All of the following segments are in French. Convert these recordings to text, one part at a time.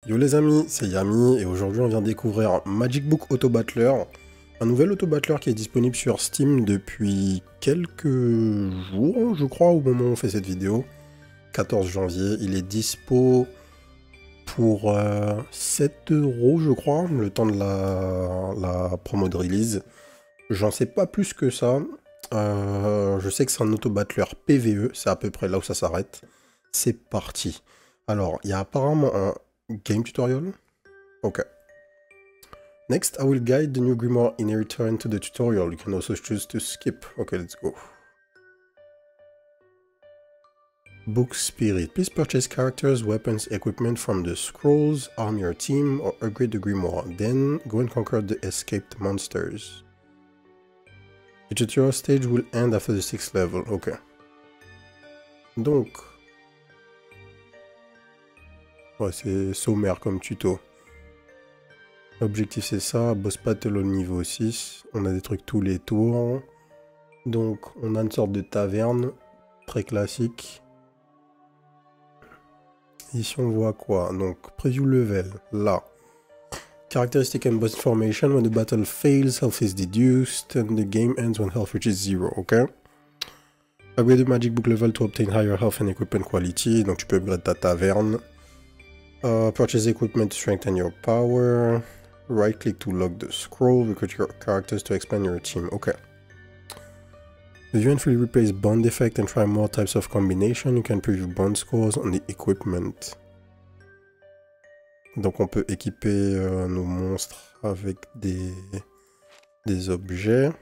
Yo les amis, c'est Yami et aujourd'hui on vient découvrir Magic Book Auto Battler, un nouvel Auto Battler qui est disponible sur Steam depuis quelques jours, je crois, au moment où on fait cette vidéo, 14 janvier. Il est dispo pour 7 euros, je crois, le temps de la promo de release. J'en sais pas plus que ça. Je sais que c'est un Auto Battler PvE, c'est à peu près là où ça s'arrête. C'est parti. Alors, il y a apparemment un game tutorial. Ok. Next, I will guide the new Grimoire inheritor into the tutorial. You can also choose to skip. Okay, let's go. Book Spirit. Please purchase characters, weapons, equipment from the scrolls, arm your team, or upgrade the Grimoire. Then, go and conquer the escaped monsters. The tutorial stage will end after the 6th level. Ok. Donc... Ouais, c'est sommaire comme tuto. L'objectif c'est ça, boss battle au niveau 6. On a des trucs tous les tours. Donc on a une sorte de taverne, très classique. Ici on voit quoi? Donc preview level, là. Characteristic and boss information, when the battle fails, health is deduced, and the game ends when health reaches 0, ok? Upgrade the magic book level to obtain higher health and equipment quality, donc tu peux upgrade ta taverne. Purchase equipment to strengthen your power. Right click to lock the scroll, recruit your characters to expand your team. Ok. If you want to replace bond effect and try more types of combination, you can preview bond scores on the equipment. Donc on peut équiper nos monstres avec des objets.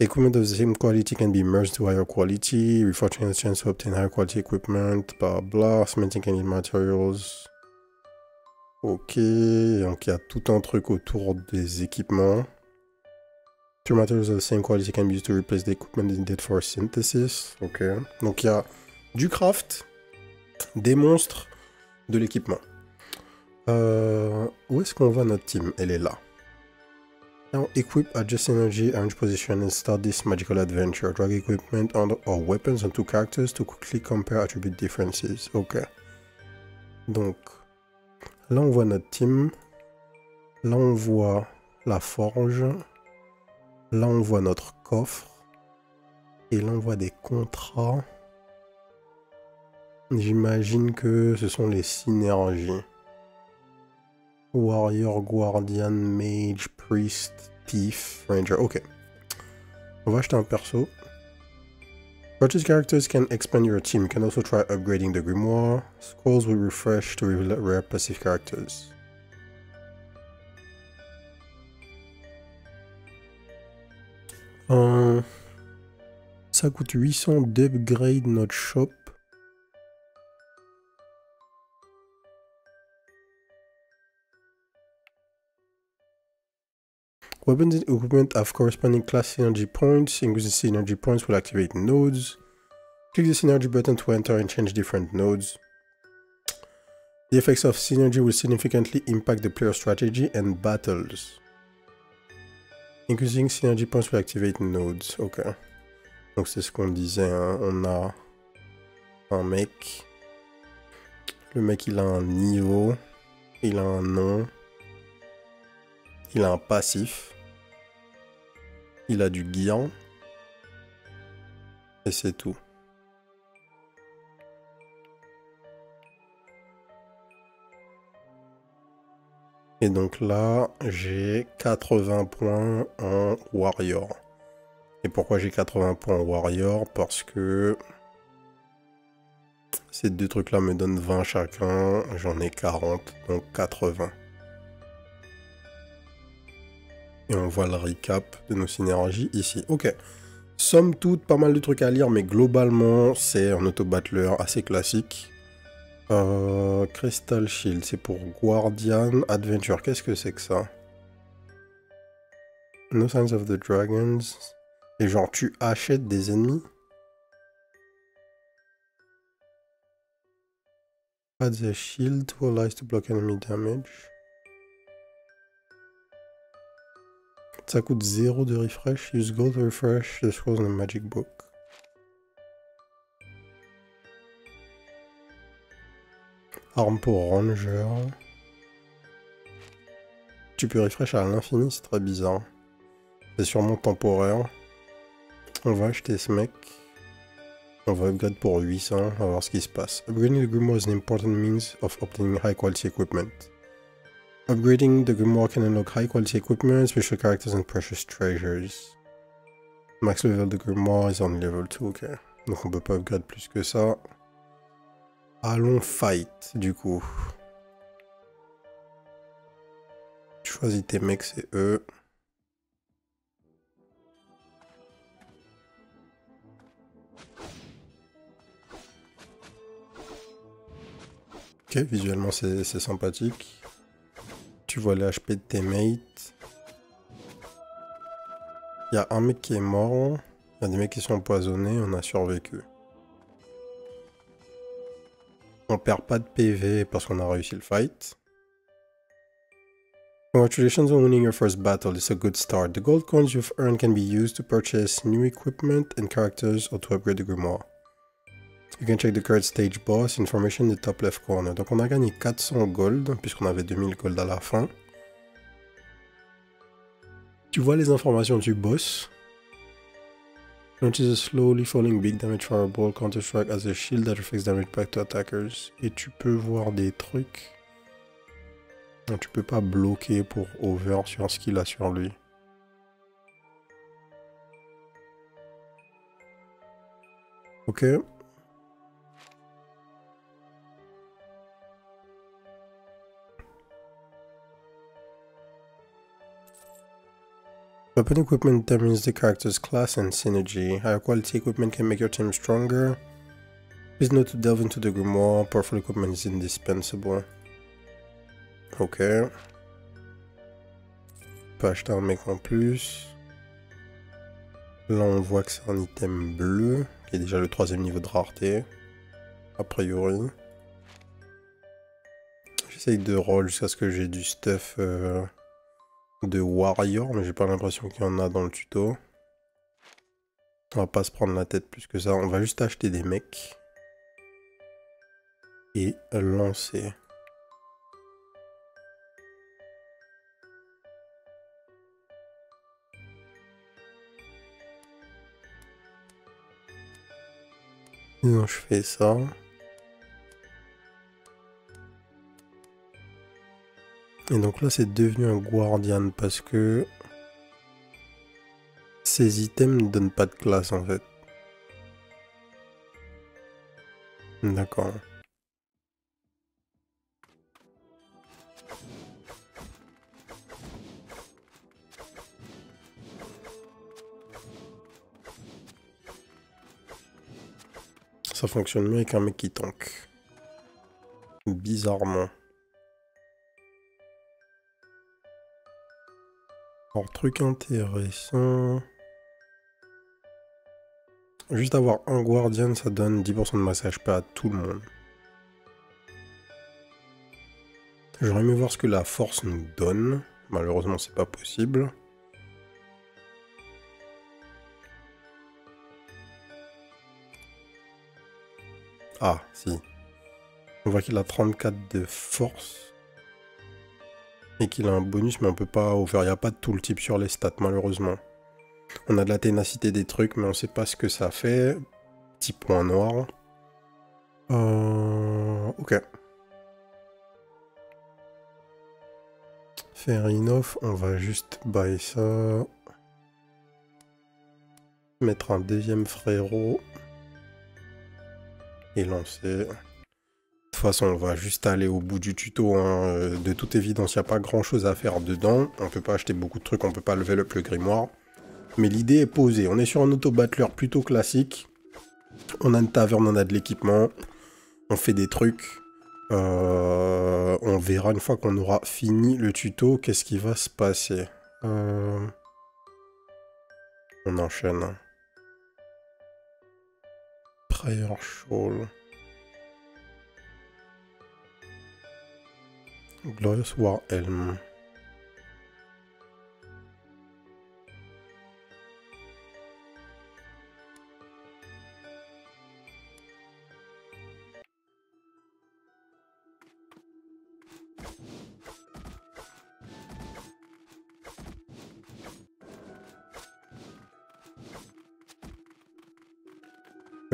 Equipment of the same quality can be merged to higher quality. Reforging a chance to obtain higher quality equipment. Blah blah. Cementing any materials. Ok, donc il y a tout un truc autour des équipements. Two materials of the same quality can be used to replace the equipment needed for synthesis. Ok, donc il y a du craft, des monstres, de l'équipement. Où est-ce qu'on voit notre team? Elle est là. Now equip, adjust energy, arrange position and start this magical adventure. Drag equipment or weapons onto characters to quickly compare attribute differences. Ok. Donc, là on voit notre team. Là on voit la forge. Là on voit notre coffre. Et là on voit des contrats. J'imagine que ce sont les synergies. Warrior, Guardian, Mage, Priest, Thief, Ranger. Ok. On va acheter un perso. Purchase characters can expand your team. You can also try upgrading the Grimoire. Scrolls will refresh to reveal rare passive characters. Ça coûte 800 d'upgrade notre shop. Weapons and equipment have corresponding class synergy points. Increasing synergy points will activate nodes. Click the synergy button to enter and change different nodes. The effects of synergy will significantly impact the player strategy and battles. Increasing synergy points will activate nodes. Ok. Donc c'est ce qu'on disait, hein. On a un mec. Le mec il a un niveau. Il a un nom. Il a un passif. Il a du gear. Et c'est tout. Et donc là, j'ai 80 points en Warrior. Et pourquoi j'ai 80 points en Warrior? Parce que ces deux trucs-là me donnent 20 chacun. J'en ai 40, donc 80. Et on voit le recap de nos synergies ici. Ok. Somme toute, pas mal de trucs à lire, mais globalement, c'est un auto-battler assez classique. Crystal Shield, c'est pour Guardian Adventure. Qu'est-ce que c'est que ça? No Signs of the Dragons. Et genre, tu achètes des ennemis? Add the shield to allies to block enemy damage. Ça coûte 0 de refresh. Use gold to refresh the scrolls in the magic book. Arme pour Ranger. Tu peux refresh à l'infini, c'est très bizarre. C'est sûrement temporaire. On va acheter ce mec. On va upgrade pour 800, on va voir ce qui se passe. Upgrading the Grimoire is an important means of obtaining high quality equipment. Upgrading the Grimoire can unlock high quality equipment, special characters and precious treasures. Max level de Grimoire is on level 2, ok. Donc on peut pas upgrade plus que ça. Allons fight, du coup. Tu choisis tes mecs, c'est eux. Ok, visuellement c'est sympathique. Tu vois les HP de tes mates. Il y a un mec qui est mort. Il y a des mecs qui sont empoisonnés, on a survécu. On perd pas de PV parce qu'on a réussi le fight. Congratulations on winning your first battle, it's a good start. The gold coins you've earned can be used to purchase new equipment and characters or to upgrade the Grimoire. You can check the current stage boss information in the top left corner. Donc on a gagné 400 gold, puisqu'on avait 2000 gold à la fin. Tu vois les informations du boss. Launches a slowly falling big damage fireball, counter-strike as a shield that reflects damage back to attackers. Et tu peux voir des trucs. Non, tu peux pas bloquer pour over sur ce qu'il a sur lui. Ok. Weapon equipment determines the character's class and synergy. Higher quality equipment can make your team stronger. Please note to delve into the Grimoire. Powerful equipment is indispensable. Ok. On peut acheter un mec en plus. Là on voit que c'est un item bleu, qui est déjà le 3e niveau de rareté. A priori. J'essaye de roll jusqu'à ce que j'ai du stuff de warrior, mais j'ai pas l'impression qu'il y en a dans le tuto. On va pas se prendre la tête plus que ça, on va juste acheter des mecs. Et lancer. Sinon je fais ça. Et donc là c'est devenu un guardian parce que ces items ne donnent pas de classe en fait. D'accord. Ça fonctionne mieux avec un mec qui tank. Bizarrement. Alors, truc intéressant. Juste avoir un guardian, ça donne 10% de masse HP à tout le monde. J'aurais aimé voir ce que la force nous donne. Malheureusement, c'est pas possible. Ah, si. On voit qu'il a 34 de force. Et qu'il a un bonus, mais on peut pas ouvrir. Il n'y a pas de tooltip sur les stats, malheureusement. On a de la ténacité des trucs, mais on sait pas ce que ça fait. Petit point noir. Ok. Fair enough, on va juste buy ça. Mettre un deuxième frérot. Et lancer. De toute façon, on va juste aller au bout du tuto. Hein. De toute évidence, il n'y a pas grand chose à faire dedans. On peut pas acheter beaucoup de trucs, on peut pas level up le grimoire. Mais l'idée est posée. On est sur un auto-battler plutôt classique. On a une taverne, on a de l'équipement. On fait des trucs. On verra une fois qu'on aura fini le tuto, qu'est-ce qui va se passer. On enchaîne. Prayer Shawl. Glorious War Helm.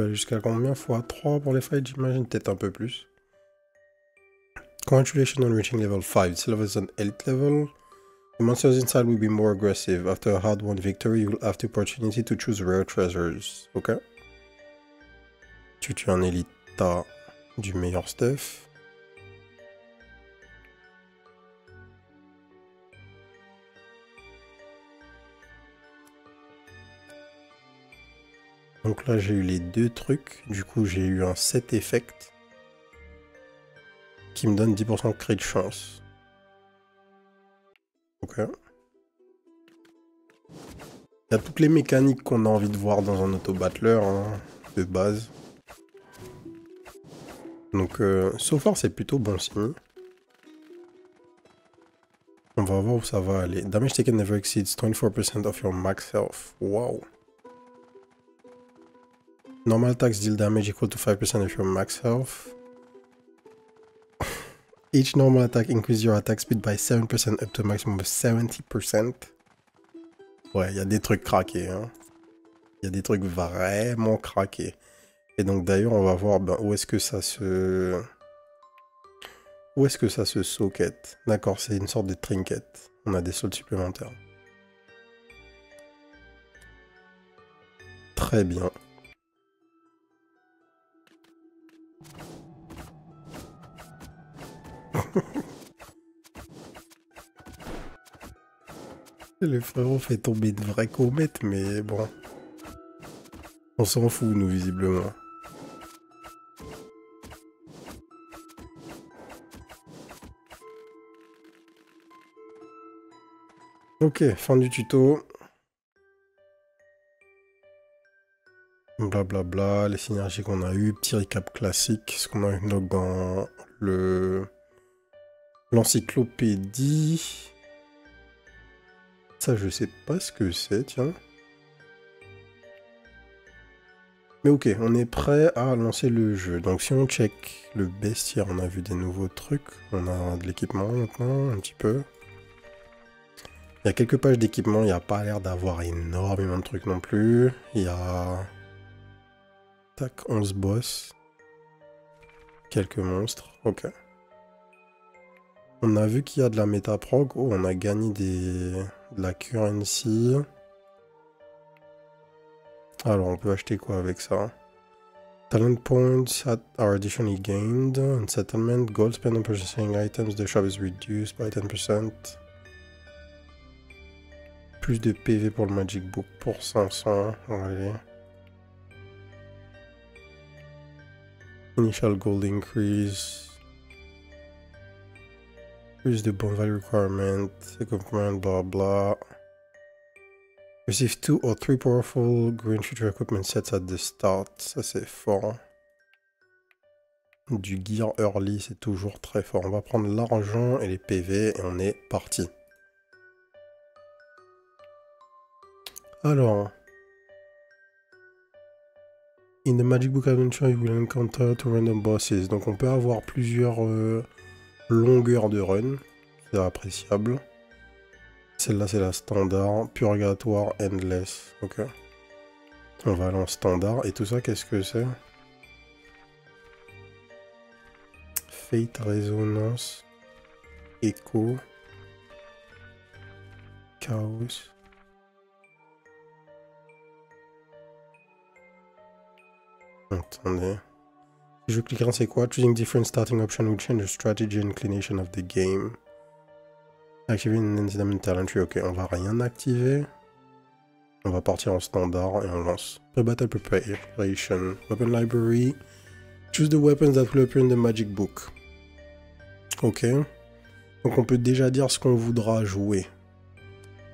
peut aller jusqu'à combien? Fois 3 pour les fights, j'imagine, peut-être un peu plus. Congratulations on reaching level 5. This level is an elite level. The monsters inside will be more aggressive. After a hard-won victory, you will have the opportunity to choose rare treasures. Ok. Tu tues un élite, t'as du meilleur stuff. Donc là, j'ai eu les deux trucs. Du coup, j'ai eu un set effect qui me donne 10% de crit chance. Ok. Il y a toutes les mécaniques qu'on a envie de voir dans un auto-battler, hein, de base. Donc, so far, c'est plutôt bon signe. On va voir où ça va aller. Damage taken never exceeds 24% of your max health. Wow. Normal attacks deal damage equal to 5% of your max health. Each normal attack increases your attack speed by 7% up to a maximum of 70%. Ouais, il y a des trucs craqués. Hein. Il y a des trucs vraiment craqués. Et donc d'ailleurs, on va voir ben, où est-ce que ça se... Où est-ce que ça se socket? D'accord, c'est une sorte de trinket. On a des soldes supplémentaires. Très bien. Le frérot fait tomber de vraies comètes, mais bon. On s'en fout, nous, visiblement. Ok, fin du tuto. Blablabla, les synergies qu'on a eues, petit récap classique, ce qu'on a eu dans l'encyclopédie. Ça, je sais pas ce que c'est, tiens. Mais ok, on est prêt à lancer le jeu. Donc si on check le bestiaire, on a vu des nouveaux trucs. On a de l'équipement maintenant, un petit peu. Il y a quelques pages d'équipement, il n'y a pas l'air d'avoir énormément de trucs non plus. Il y a... Tac, 11 boss. Quelques monstres, ok. On a vu qu'il y a de la métaprog. Oh, on a gagné de la currency. Alors, on peut acheter quoi avec ça? Talent points are additionally gained. On settlement, gold spent on purchasing items. The shop is reduced by 10%. Plus de PV pour le Magic Book pour 500. Allez. Initial gold increase. Plus de bon value requirement. Equipment, blah blah. Receive 2 or 3 powerful green future equipment sets at the start. Ça c'est fort. Du gear early, c'est toujours très fort. On va prendre l'argent et les PV et on est parti. Alors. In the Magic Book Adventure, you will encounter 2 random bosses. Donc on peut avoir plusieurs longueurs de run. C'est appréciable. Celle-là c'est la standard. Purgatoire, endless. Ok. On va aller en standard. Et tout ça, qu'est-ce que c'est? Fate, résonance, écho, chaos. Attendez. Si je clique, c'est quoi? Choosing different starting option will change the strategy inclination of the game. Activate an incident talent tree. Ok, on va rien activer. On va partir en standard et on lance. Pre-battle preparation. Weapon library. Choose the weapons that will appear in the magic book. Ok. Donc on peut déjà dire ce qu'on voudra jouer.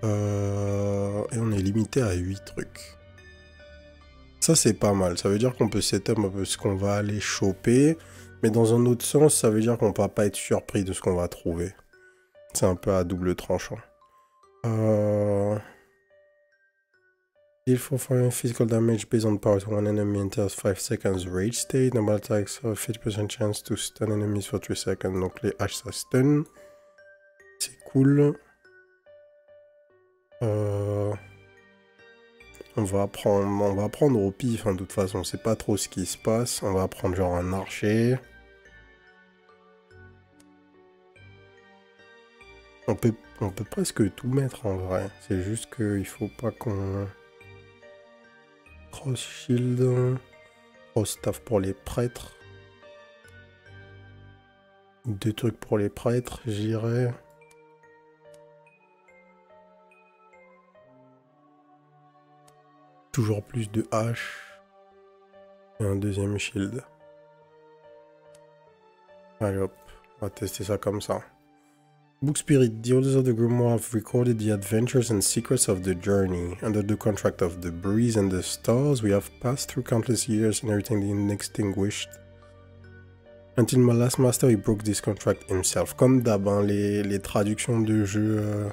Et on est limité à 8 trucs. Ça c'est pas mal. Ça veut dire qu'on peut setup un peu ce qu'on va aller choper. Mais dans un autre sens, ça veut dire qu'on va pas être surpris de ce qu'on va trouver. C'est un peu à double tranchant. Deal for physical damage based on power to one enemy enters 5 seconds rage state. Normal attacks have 50% chance to stun enemies for 3 seconds. Donc les H ça stun. C'est cool. On va prendre au pif, hein, de toute façon, on sait pas trop ce qui se passe. On va prendre genre un archer. On peut presque tout mettre en vrai. C'est juste qu'il faut pas qu'on... Cross shield. Cross staff pour les prêtres. 2 trucs pour les prêtres, j'irai. Toujours plus de haches. Et un deuxième shield. Allez hop, on va tester ça comme ça. Book Spirit, the authors of the Grimoire have recorded the adventures and secrets of the journey. Under the contract of the breeze and the stars, we have passed through countless years inheriting the inextinguished. Until my last master, he broke this contract himself. Comme d'hab, hein, les traductions de jeux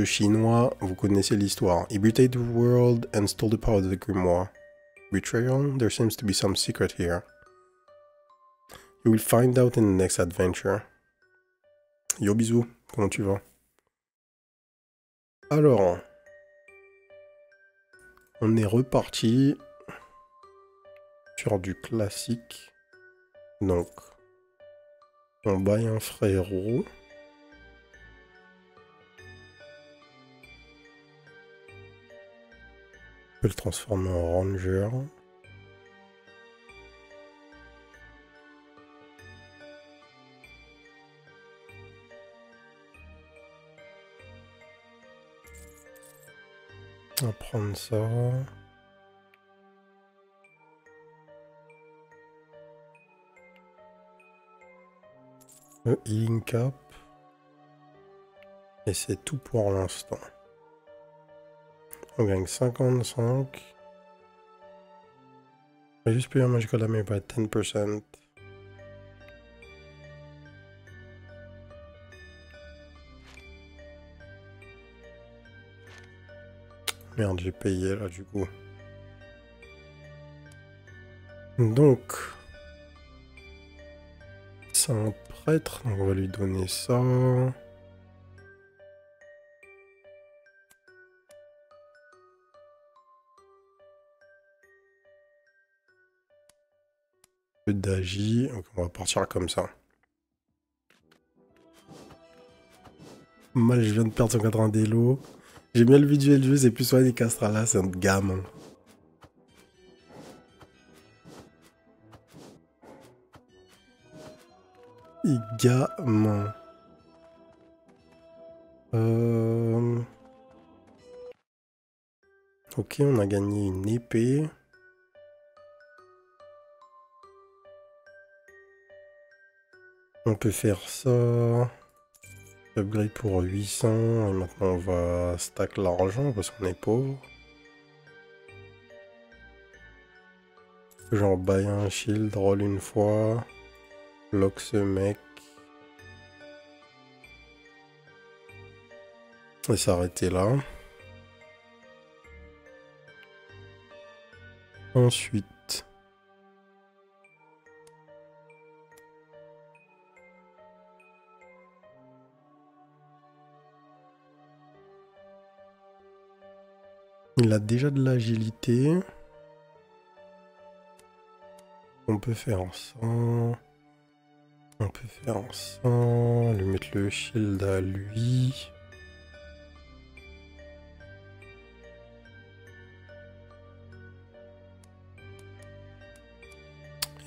chinois, vous connaissez l'histoire. He betrayed the world and stole the power of the Grimoire. Betrayal? There seems to be some secret here. You will find out in the next adventure. Yo bisous, comment tu vas? Alors, on est reparti sur du classique. Donc, on baille un frérot. On peut le transformer en ranger. On va prendre ça. Le healing cap. Et c'est tout pour l'instant. On gagne 55. I just pay a magical damage by 10%. Merde, j'ai payé là du coup. Donc, c'est un prêtre, donc on va lui donner ça. D'agi, donc on va partir comme ça. Mal, je viens de perdre 180 d'élo. J'ai bien le visuel du jeu, c'est plus soit des castrats c'est un gamin. Gamin. Ok, on a gagné une épée. On peut faire ça. Upgrade pour 800. Et maintenant on va stack l'argent parce qu'on est pauvre. Genre buy un shield, roll une fois. Lock ce mec. Et s'arrêter là. Ensuite. Il a déjà de l'agilité. On peut faire ça. On peut faire ça. Lui mettre le shield à lui.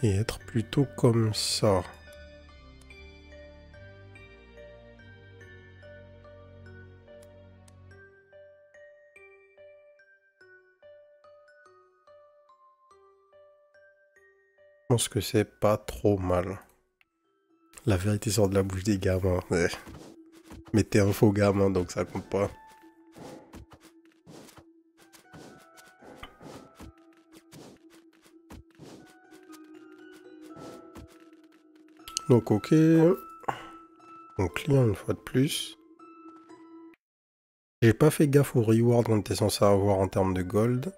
Et être plutôt comme ça. Je pense que c'est pas trop mal. La vérité sort de la bouche des gamins. Mais t'es un faux gamin, donc ça compte pas. Donc ok. On client une fois de plus. J'ai pas fait gaffe au reward qu'on était censé avoir en termes de gold.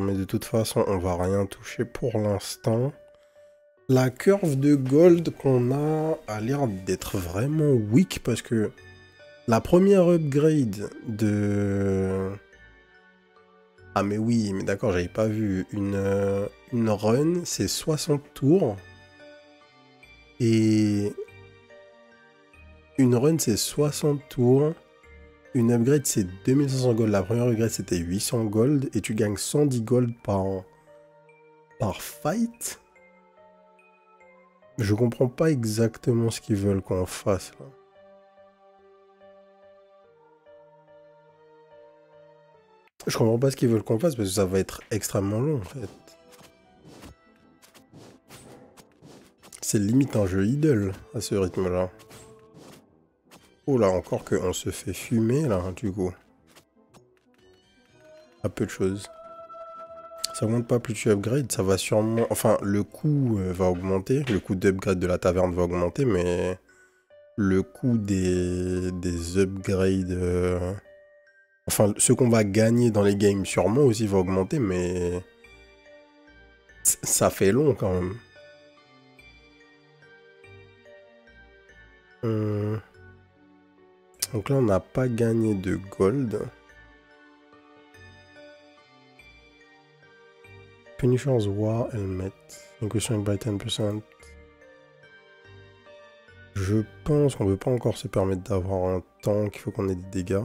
Mais de toute façon, on va rien toucher pour l'instant. La curve de gold qu'on a l'air d'être vraiment weak parce que La première upgrade de... Ah mais oui, mais d'accord, j'avais pas vu. Une run, c'est 60 tours. Et... Une run, c'est 60 tours. Une upgrade, c'est 2500 gold. La première upgrade, c'était 800 gold. Et tu gagnes 110 gold par fight. Je comprends pas exactement ce qu'ils veulent qu'on fasse, là. Je comprends pas ce qu'ils veulent qu'on fasse parce que ça va être extrêmement long, en fait. C'est limite un jeu idle à ce rythme-là. Oh là, encore qu'on se fait fumer, là, du coup. À peu de choses. Ça augmente pas plus tu upgrades, ça va sûrement... Enfin, le coût va augmenter, le coût d'upgrade de la taverne va augmenter, mais... Le coût des upgrades... Enfin, ce qu'on va gagner dans les games sûrement aussi va augmenter, mais... Ça fait long, quand même. Donc là, on n'a pas gagné de gold. Punisher's War Helmet. Increasing by 10%. Je pense qu'on ne peut pas encore se permettre d'avoir un tank. Il faut qu'on ait des dégâts.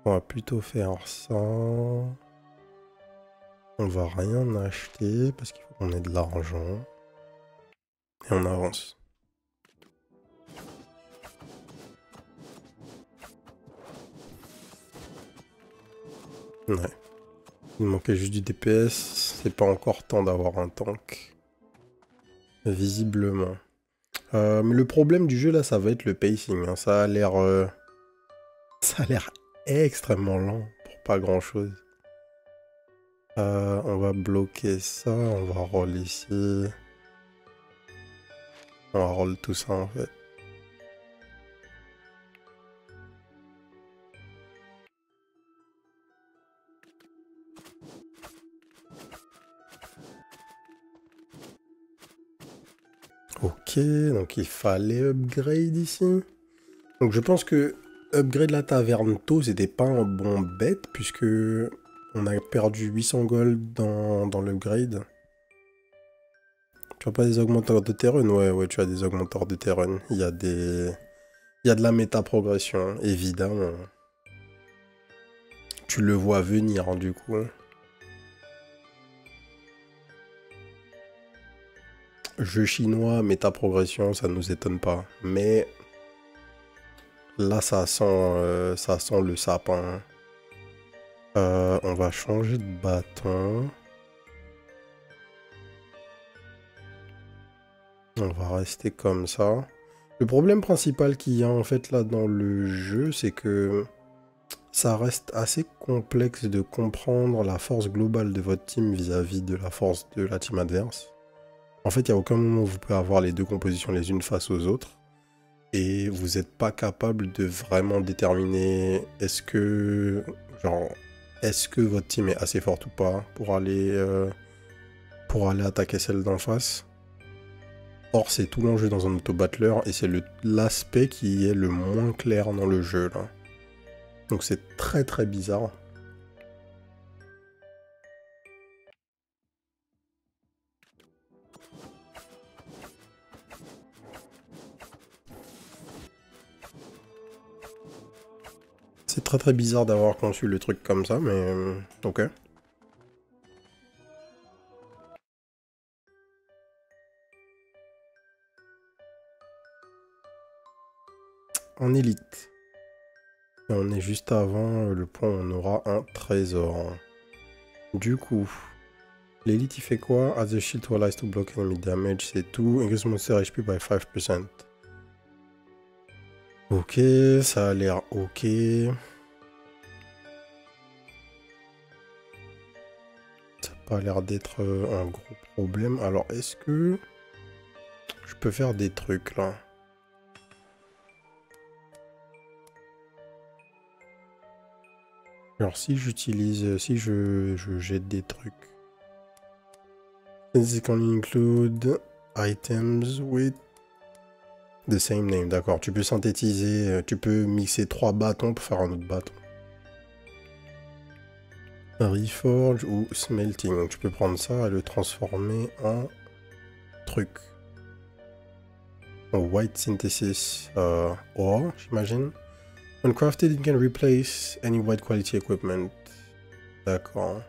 On va plutôt faire ça. On va rien acheter parce qu'il faut qu'on ait de l'argent. Et on avance. Ouais. Il manquait juste du DPS. C'est pas encore temps d'avoir un tank. Visiblement. Mais le problème du jeu là, ça va être le pacing. Hein. Ça a l'air extrêmement lent pour pas grand chose. On va bloquer ça. On va roll ici. On va roll tout ça en fait. Ok, donc il fallait upgrade ici. Donc je pense que upgrade la taverne tôt, c'était pas un bon bet, puisque on a perdu 800 gold dans l'upgrade. Tu as pas des augmenteurs de terrain? Ouais, tu as des augmenteurs de terrain. Il y a de la méta-progression, évidemment. Tu le vois venir, hein, du coup. Jeu chinois, méta-progression, ça nous étonne pas. Mais là, ça sent le sapin. On va changer de bâton. On va rester comme ça. Le problème principal qu'il y a en fait là dans le jeu, c'est que ça reste assez complexe de comprendre la force globale de votre team vis-à-vis de la force de la team adverse. En fait, il n'y a aucun moment où vous pouvez avoir les deux compositions les unes face aux autres. Et vous n'êtes pas capable de vraiment déterminer est-ce que votre team est assez forte ou pas pour aller attaquer celle d'en face. Or, c'est tout l'enjeu dans un auto-battler et c'est l'aspect qui est le moins clair dans le jeu là. Donc c'est très très bizarre. C'est très très bizarre d'avoir conçu le truc comme ça, mais ok. En élite. Et on est juste avant le point où on aura un trésor. Du coup, l'élite il fait quoi? As the shield to allies to block enemy damage, c'est tout. Increase monster HP by 5%. Ok, ça a l'air ok. Ça n'a pas l'air d'être un gros problème. Alors, est-ce que je peux faire des trucs là? Alors si j'utilise, si je jette des trucs. This can include items with The same name, d'accord. Tu peux synthétiser, tu peux mixer 3 bâtons pour faire un autre bâton. Reforge ou smelting. Tu peux prendre ça et le transformer en truc. White synthesis ore, j'imagine. When crafted, it can replace any white quality equipment. D'accord.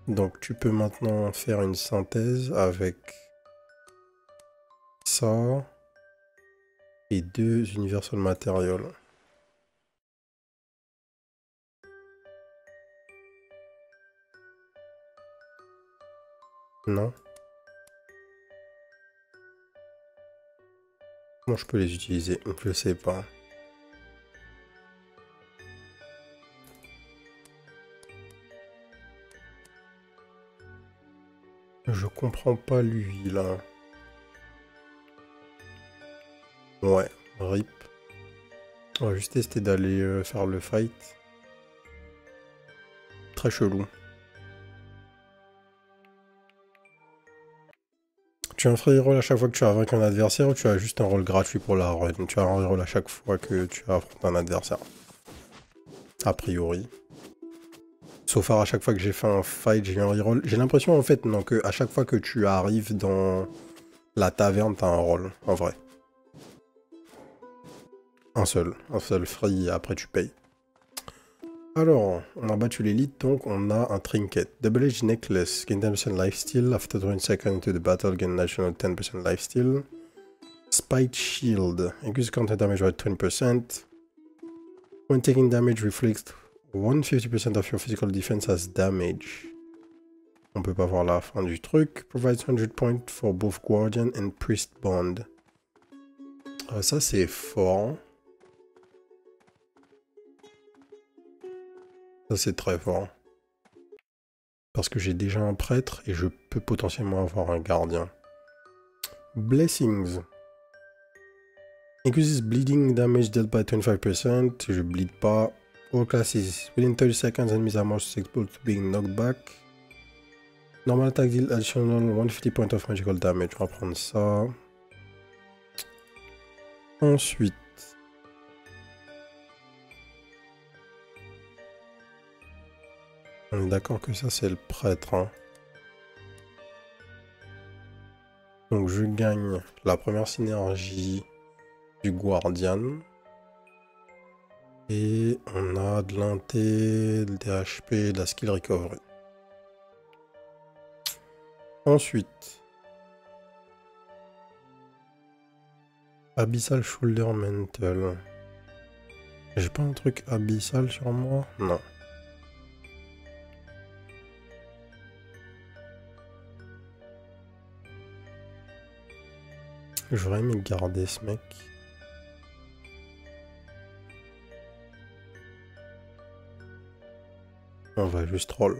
Donc tu peux maintenant faire une synthèse avec ça et 2 universal materials. Non? Comment je peux les utiliser? Je sais pas. Je comprends pas lui là. Ouais, rip. On va juste tester d'aller faire le fight. Très chelou. Tu as un free roll à chaque fois que tu as vaincu un adversaire ou tu as juste un roll gratuit pour la run? Tu as un roll à chaque fois que tu affrontes un adversaire. A priori. Sauf à chaque fois que j'ai fait un fight, j'ai eu un reroll. J'ai l'impression en fait non que à chaque fois que tu arrives dans la taverne, t'as un roll, en vrai. Un seul free et après tu payes. Alors, on a battu l'élite, donc on a un trinket. Double Edge Necklace, gain 10% lifesteal. After 20 seconds into the battle, gain additional 10% lifesteal. Spite Shield, increase counter damage by 20%. When taking damage, reflects 150% of your physical defense as damage. On peut pas voir la fin du truc. Provides 100 points for both Guardian and Priest Bond. Ça c'est fort. Ça c'est très fort. Parce que j'ai déjà un prêtre et je peux potentiellement avoir un gardien. Blessings. Increases bleeding damage dealt by 25%. Je bleed pas. All classes. Within 30 seconds, enemies are more susceptible to being knocked back. Normal attack deal additional 150 points of magical damage. On va prendre ça. Ensuite. On est d'accord que ça c'est le prêtre. Hein. Donc je gagne la première synergie du Guardian. Et on a de l'inté, des HP, de la skill recovery. Ensuite. Abyssal Shoulder Mantle. J'ai pas un truc abyssal sur moi? Non. J'aurais aimé garder ce mec. On va juste roll.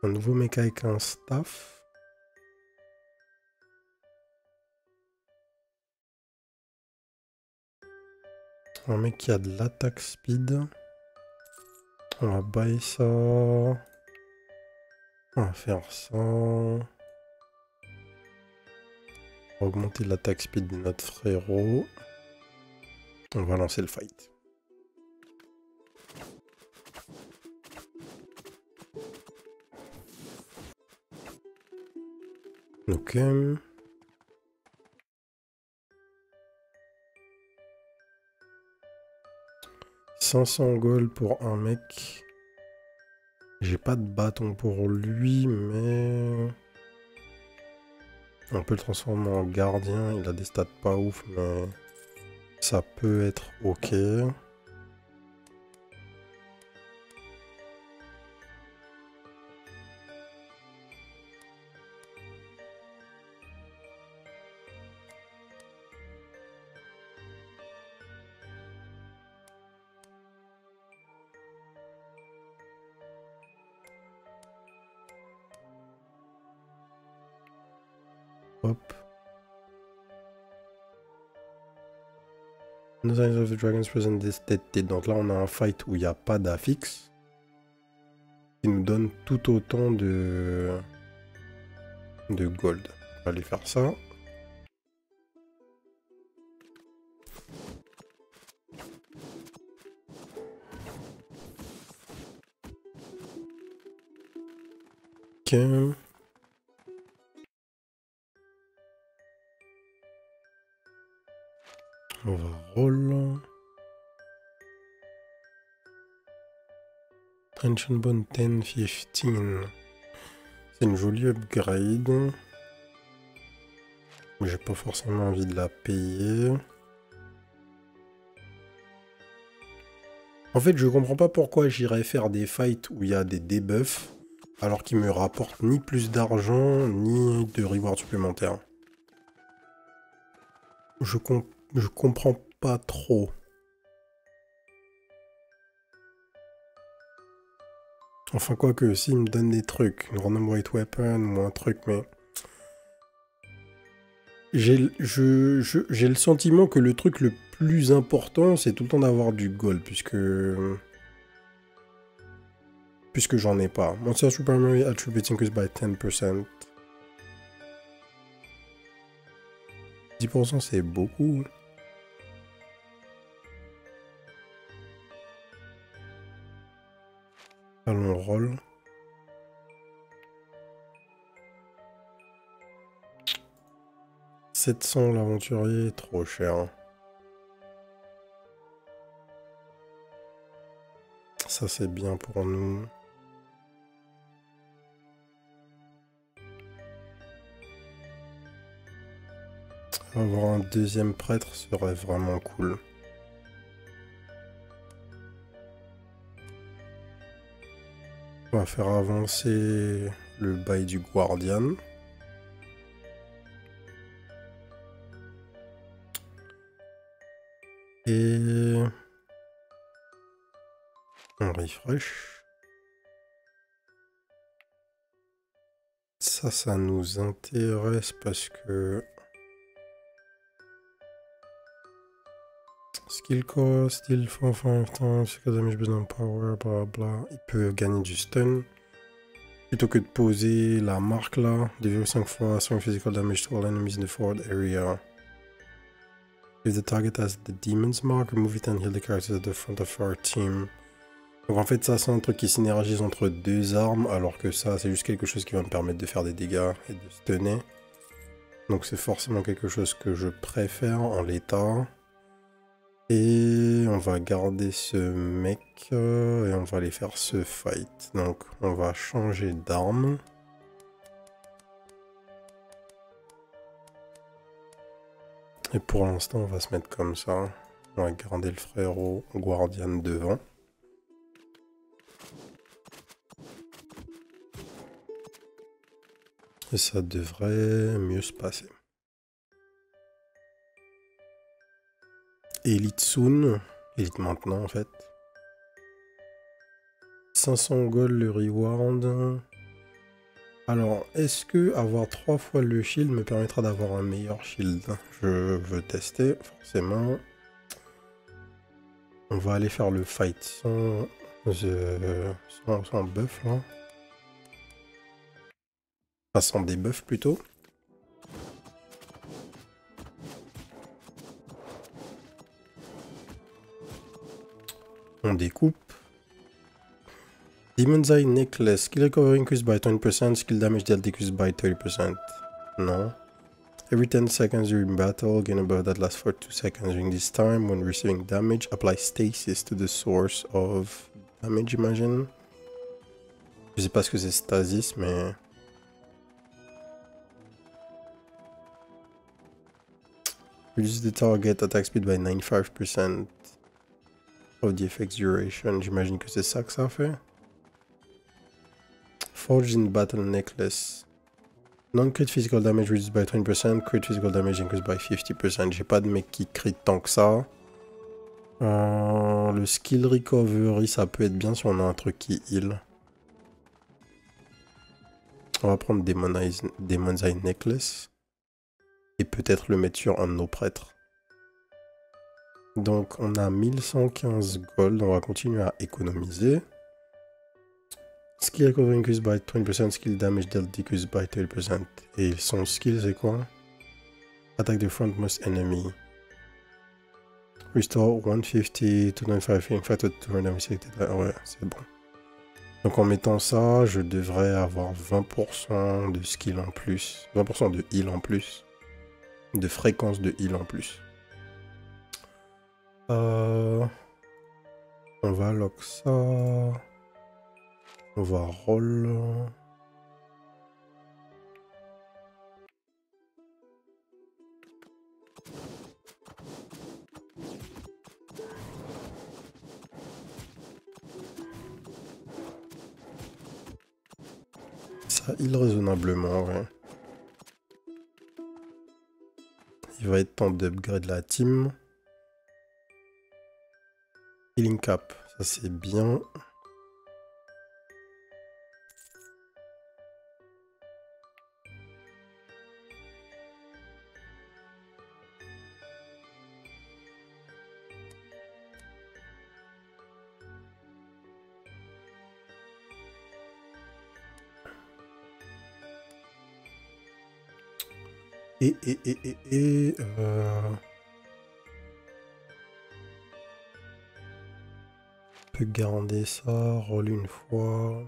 Un nouveau mec avec un staff. Un mec qui a de l'attaque speed. On va buy ça. On va faire ça. On va augmenter l'attaque speed de notre frérot. On va lancer le fight. Ok. « 500 gold pour un mec. J'ai pas de bâton pour lui, mais... On peut le transformer en gardien. Il a des stats pas ouf, mais... Ça peut être ok. Hop. No signs of the dragons present detected. Donc là, on a un fight où il n'y a pas d'affixe. Qui nous donne tout autant de gold. On va aller faire ça. Ok. On va roll. Tension Bone 10, 15. C'est une jolie upgrade. Mais j'ai pas forcément envie de la payer. En fait, je comprends pas pourquoi j'irais faire des fights où il y a des debuffs, alors qu'ils me rapportent ni plus d'argent, ni de reward supplémentaires. Je comprends pas trop. Enfin, quoique, s'il me donne des trucs, une random white weapon ou un truc, mais... J'ai le sentiment que le truc le plus important, c'est tout le temps d'avoir du gold, puisque j'en ai pas. Monster Primary Attributes increased by 10%. 10% c'est beaucoup. Allons, roll. « 700 l'aventurier, trop cher. Ça c'est bien pour nous. Avoir un deuxième prêtre serait vraiment cool. On va faire avancer le bail du Guardian. Et on refresh. Ça nous intéresse parce que skill cost, heal for 5 times, damage based on power, bla bla. Il peut gagner du stun. Plutôt que de poser la marque là, deal 5 fois, 5 physical damage to all enemies in the forward area. If the target has the demon's mark, remove it and heal the characters at the front of our team. Donc en fait ça c'est un truc qui synergise entre deux armes, alors que ça c'est juste quelque chose qui va me permettre de faire des dégâts et de stunner. Donc c'est forcément quelque chose que je préfère en l'état. Et on va garder ce mec et on va aller faire ce fight. Donc on va changer d'arme. Et pour l'instant on va se mettre comme ça. On va garder le frérot Guardian devant. Et ça devrait mieux se passer. Elite soon. Elite maintenant en fait. 500 gold le reward. Alors, est-ce que avoir 3 fois le shield me permettra d'avoir un meilleur shield? Je veux tester, forcément. On va aller faire le fight sans buff là. Enfin, sans debuff plutôt. On découpe. Demon's Eye Necklace. Skill recovery increased by 20%. Skill damage dealt decreased by 30%. Non. Every 10 seconds during battle, gain a buff that lasts for 2 seconds. During this time, when receiving damage, apply stasis to the source of damage, j'imagine. Je sais pas ce que c'est stasis, mais... Reduce the target attack speed by 95% of the effect's duration. J'imagine que c'est ça que ça fait. Forged in Battle Necklace. Non-crit physical damage reduced by 20%. Crit physical damage increased by 50%. J'ai pas de mec qui crit tant que ça. Le skill recovery, ça peut être bien si on a un truc qui heal. On va prendre Demon's Eye Necklace. Et peut-être le mettre sur un de nos prêtres. Donc on a 1115 gold. On va continuer à économiser. Skill recovery increased by 20%, skill damage dealt decreased by 30%. Et son skill c'est quoi? Attack the frontmost enemy. Restore 150 to 95 feeling fighter to random selected. Ouais, c'est bon. Donc en mettant ça, je devrais avoir 20% de skill en plus. 20% de heal en plus. De fréquence de heal en plus. On va lock ça. On va roll. Ça heal raisonnablement, ouais. Il va être temps d'upgrade la team. Healing cap, ça c'est bien. On peut garder ça, roll une fois.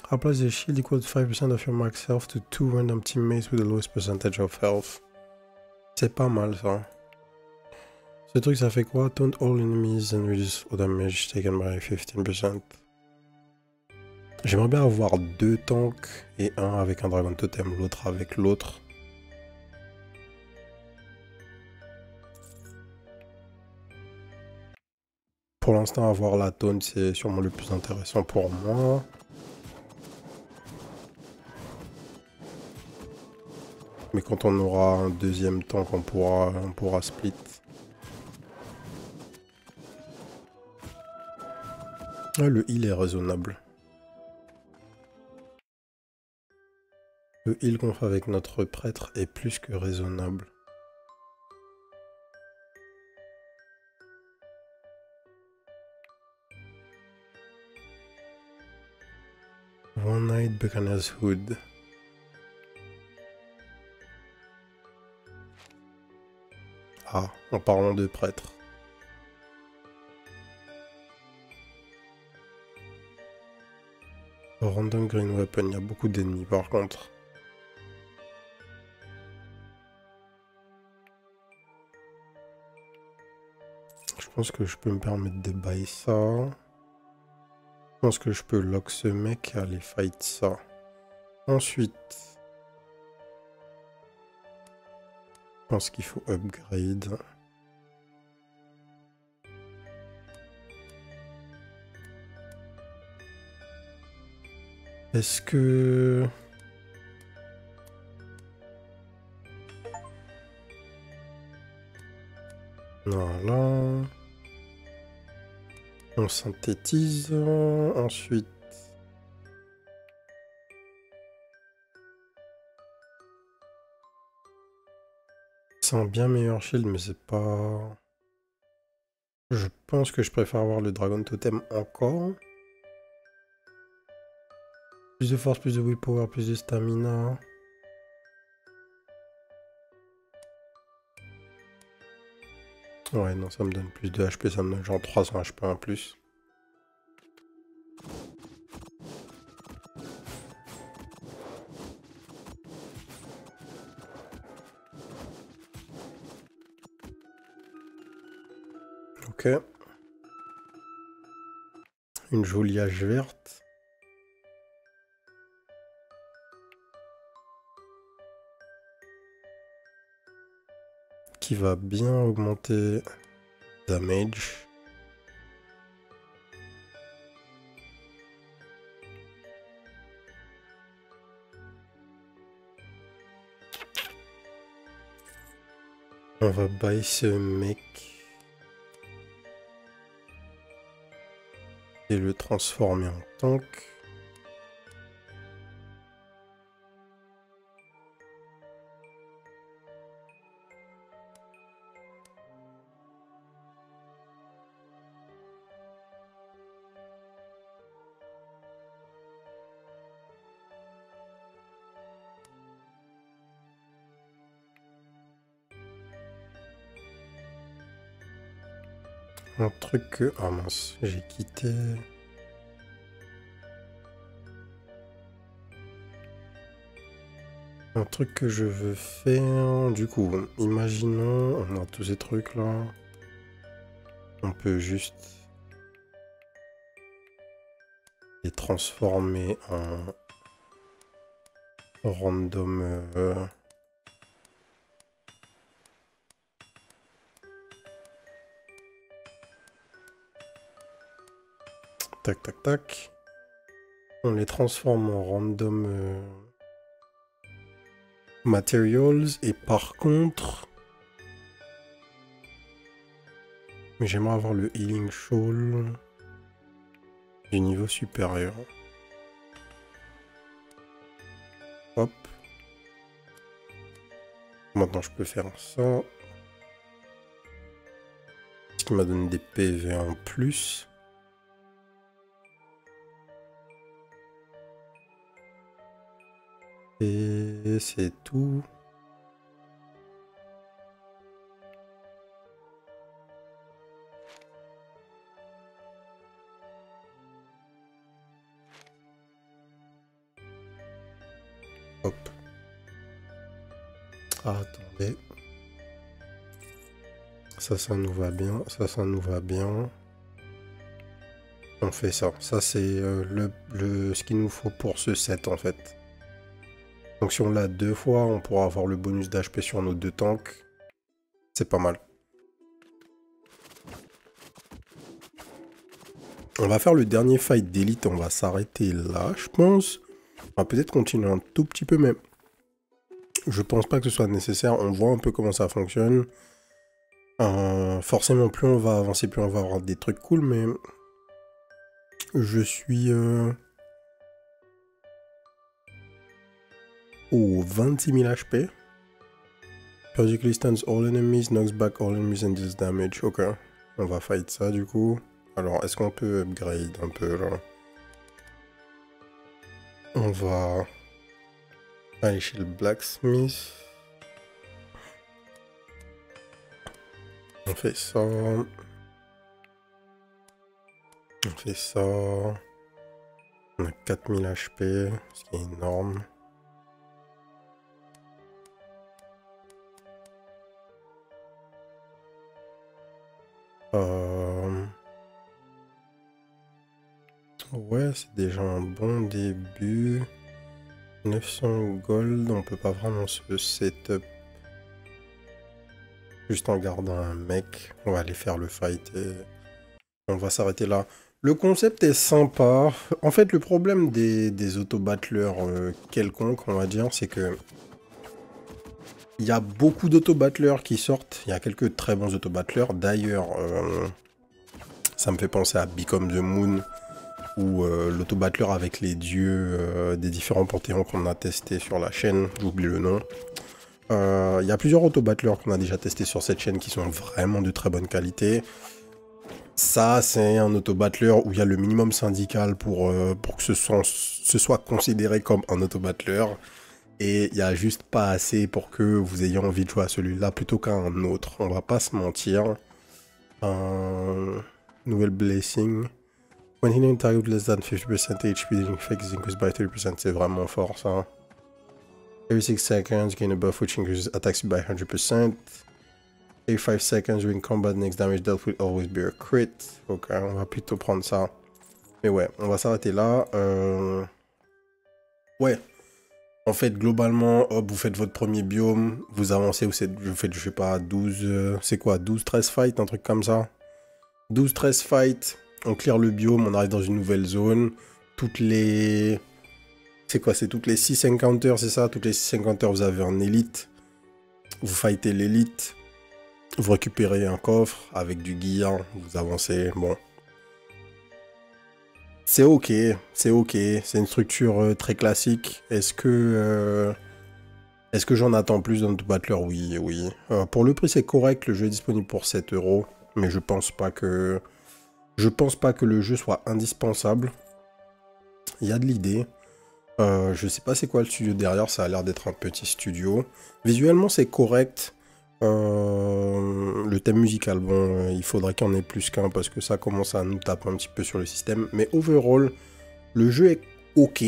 Apply the shield equals 5% of your max health to 2 random teammates with the lowest percentage of health. C'est pas mal ça. Ce truc ça fait quoi? Taunt all enemies and reduce all damage taken by 15%. J'aimerais bien avoir 2 tanks et un avec un dragon totem, l'autre avec l'autre. Pour l'instant, avoir la taunt, c'est sûrement le plus intéressant pour moi. Mais quand on aura un deuxième tank, on pourra split. Ah, le heal est raisonnable. Le heal qu'on fait avec notre prêtre est plus que raisonnable. One Night Buccaneer's Hood. Ah, en parlant de prêtre. Random Green Weapon, il y a beaucoup d'ennemis par contre. Je pense que je peux me permettre de buy ça. Je pense que je peux lock ce mec et aller fight ça. Ensuite, je pense qu'il faut upgrade. Est-ce que... Voilà. On synthétise. Ensuite... C'est un bien meilleur shield, mais c'est pas... Je pense que je préfère avoir le Dragon Totem encore. Plus de force, plus de willpower, plus de stamina. Ouais, non, ça me donne plus de HP, ça me donne genre 300 HP en plus. Ok. Une jolie hache verte. Qui va bien augmenter damage. On va buy ce mec. Et le transformer en tank. Un truc que... Ah mince, j'ai quitté... Un truc que je veux faire... Du coup, imaginons, on a tous ces trucs là. On peut juste les transformer en random... Tac, tac, tac. On les transforme en random materials. Et par contre... Mais j'aimerais avoir le healing shawl du niveau supérieur. Hop. Maintenant je peux faire ça. Ce qui m'a donné des PV en plus. Et c'est tout. Hop. Ah, attendez. Ça nous va bien. Ça nous va bien. On fait ça. Ça, c'est ce qu'il nous faut pour ce set, en fait. Donc, si on l'a 2 fois, on pourra avoir le bonus d'HP sur nos 2 tanks. C'est pas mal. On va faire le dernier fight d'élite. On va s'arrêter là, je pense. On va peut-être continuer un tout petit peu, mais je pense pas que ce soit nécessaire. On voit un peu comment ça fonctionne. Forcément, plus on va avancer, plus on va avoir des trucs cool, mais je suis au 26 000 HP. Periodically stuns all enemies, knocks back all enemies and deals damage. Ok, on va fight ça du coup. Alors, est-ce qu'on peut upgrade un peu là? On va aller chez le blacksmith. On fait ça. On fait ça. On a 4000 HP, ce qui est énorme. Ouais, c'est déjà un bon début. 900 gold, on peut pas vraiment se setup juste en gardant un mec. On va aller faire le fight et on va s'arrêter là. Le concept est sympa. En fait, le problème des auto-battleurs quelconques, on va dire, c'est que il y a beaucoup d'auto-battleurs qui sortent. Il y a quelques très bons auto-battleurs. D'ailleurs, ça me fait penser à Become the Moon, ou l'auto-battleur avec les dieux des différents panthéons qu'on a testés sur la chaîne. J'oublie le nom. Il y a plusieurs auto-battleurs qu'on a déjà testés sur cette chaîne qui sont vraiment de très bonne qualité. Ça, c'est un auto-battleur où il y a le minimum syndical pour que ce soit considéré comme un auto-battleur. Et il n'y a juste pas assez pour que vous ayez envie de jouer à celui-là plutôt qu'à un autre. On va pas se mentir. Nouvelle blessing. When hitting target less than 50% HP, the effect is increased by 30%. C'est vraiment fort ça. Every 6 seconds, gain a buff which increases attack speed by 100%. Every 5 seconds during combat, next damage dealt will always be a crit. Ok, on va plutôt prendre ça. Mais ouais, on va s'arrêter là. Ouais. En fait, globalement, hop, vous faites votre premier biome, vous avancez, vous faites, je sais pas, 12... c'est quoi, 12-13 fights, un truc comme ça. 12-13 fights, on clear le biome, on arrive dans une nouvelle zone. Toutes les... C'est quoi, c'est toutes les 6 encounters, c'est ça? Toutes les 6 encounters, vous avez un élite. Vous fightez l'élite. Vous récupérez un coffre avec du gear, vous avancez, bon. C'est ok, c'est ok, c'est une structure très classique. Est-ce que j'en attends plus dans notre battleur? Oui, oui. Pour le prix, c'est correct, le jeu est disponible pour 7 €, mais je pense pas que le jeu soit indispensable. Il y a de l'idée. Je sais pas c'est quoi le studio derrière, ça a l'air d'être un petit studio. Visuellement, c'est correct. Le thème musical, bon, il faudrait qu'il y en ait plus qu'un parce que ça commence à nous taper un petit peu sur le système. Mais overall, le jeu est ok.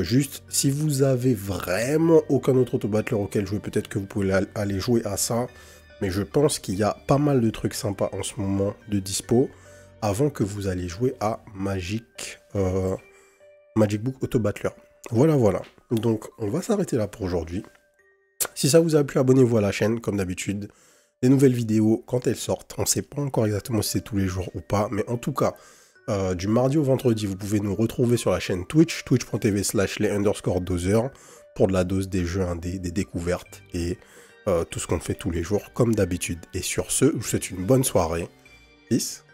Juste, si vous avez vraiment aucun autre auto-battler auquel jouer, peut-être que vous pouvez aller jouer à ça. Mais je pense qu'il y a pas mal de trucs sympas en ce moment de dispo avant que vous allez jouer à Magic Book Auto-Battler. Voilà, voilà. Donc, on va s'arrêter là pour aujourd'hui. Si ça vous a plu, abonnez-vous à la chaîne, comme d'habitude. Des nouvelles vidéos, quand elles sortent, on ne sait pas encore exactement si c'est tous les jours ou pas, mais en tout cas, du mardi au vendredi, vous pouvez nous retrouver sur la chaîne Twitch, twitch.tv/les_doseurs, pour de la dose des jeux indés, des découvertes, et tout ce qu'on fait tous les jours, comme d'habitude. Et sur ce, je vous souhaite une bonne soirée. Peace.